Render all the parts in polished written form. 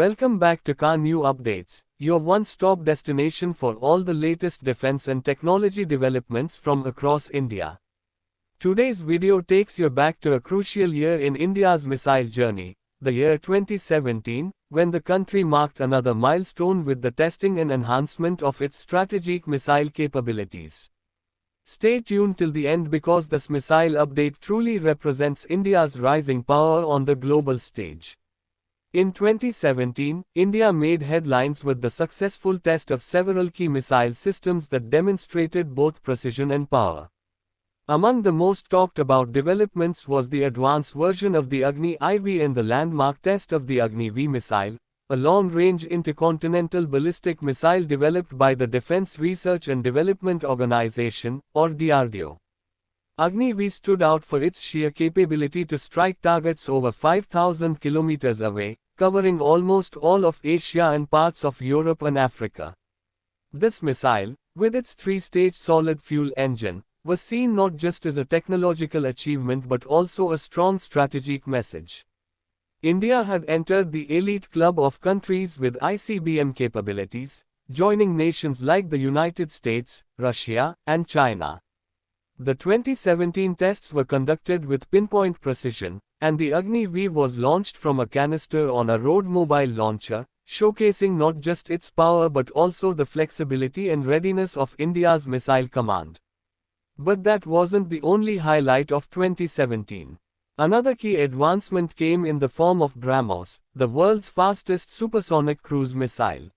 Welcome back to Car New Updates, your one-stop destination for all the latest defense and technology developments from across India. Today's video takes you back to a crucial year in India's missile journey, the year 2017, when the country marked another milestone with the testing and enhancement of its strategic missile capabilities. Stay tuned till the end because this missile update truly represents India's rising power on the global stage. In 2017, India made headlines with the successful test of several key missile systems that demonstrated both precision and power. Among the most talked about developments was the advanced version of the Agni-IV and the landmark test of the Agni-V missile, a long-range intercontinental ballistic missile developed by the Defense Research and Development Organization, or DRDO. Agni-V stood out for its sheer capability to strike targets over 5,000 kilometers away, covering almost all of Asia and parts of Europe and Africa. This missile, with its three-stage solid-fuel engine, was seen not just as a technological achievement but also a strong strategic message. India had entered the elite club of countries with ICBM capabilities, joining nations like the United States, Russia, and China. The 2017 tests were conducted with pinpoint precision, and the Agni-V was launched from a canister on a road mobile launcher, showcasing not just its power but also the flexibility and readiness of India's missile command. But that wasn't the only highlight of 2017. Another key advancement came in the form of BrahMos, the world's fastest supersonic cruise missile.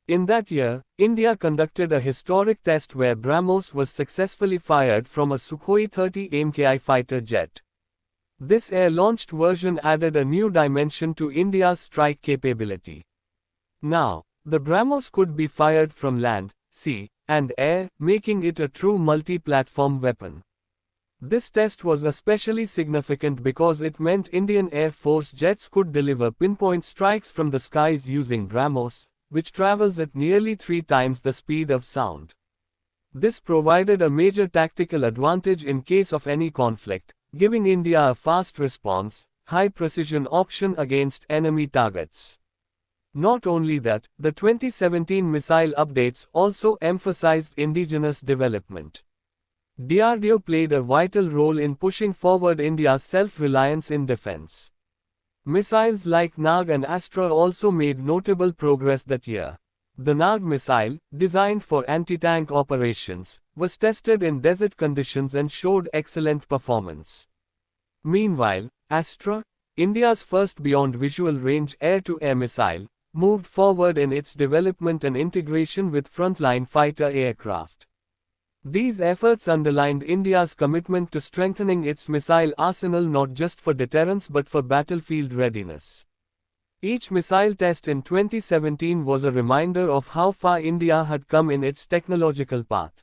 In that year, India conducted a historic test where BrahMos was successfully fired from a Sukhoi 30 AMKI fighter jet. This air-launched version added a new dimension to India's strike capability. Now, the BrahMos could be fired from land, sea, and air, making it a true multi-platform weapon. This test was especially significant because it meant Indian Air Force jets could deliver pinpoint strikes from the skies using BrahMos, which travels at nearly 3 times the speed of sound. This provided a major tactical advantage in case of any conflict, giving India a fast response, high-precision option against enemy targets. Not only that, the 2017 missile updates also emphasized indigenous development. DRDO played a vital role in pushing forward India's self-reliance in defense. Missiles like Nag and Astra also made notable progress that year. The Nag missile, designed for anti-tank operations, was tested in desert conditions and showed excellent performance. Meanwhile, Astra, India's first beyond visual range air-to-air missile, moved forward in its development and integration with frontline fighter aircraft. These efforts underlined India's commitment to strengthening its missile arsenal not just for deterrence but for battlefield readiness. Each missile test in 2017 was a reminder of how far India had come in its technological path.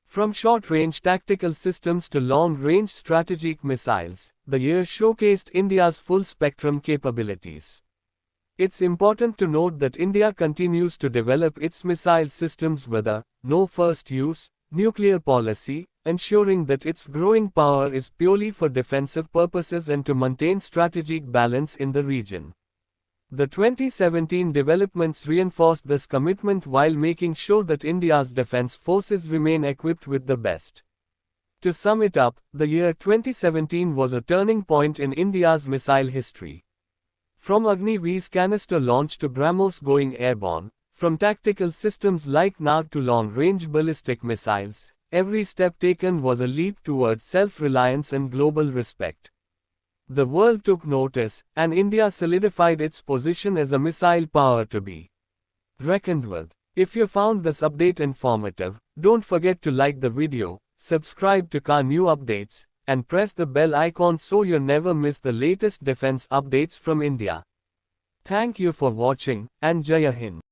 From short-range tactical systems to long-range strategic missiles, the year showcased India's full-spectrum capabilities. It's important to note that India continues to develop its missile systems with a no-first-use nuclear policy, ensuring that its growing power is purely for defensive purposes and to maintain strategic balance in the region. The 2017 developments reinforced this commitment while making sure that India's defense forces remain equipped with the best. To sum it up, the year 2017 was a turning point in India's missile history. From Agni-V's canister launch to BrahMos going airborne, from tactical systems like Nag to long-range ballistic missiles, every step taken was a leap towards self-reliance and global respect. The world took notice, and India solidified its position as a missile power to be reckoned with. If you found this update informative, don't forget to like the video, subscribe to Car New Updates, and press the bell icon so you never miss the latest defense updates from India. Thank you for watching, and Jai Hind.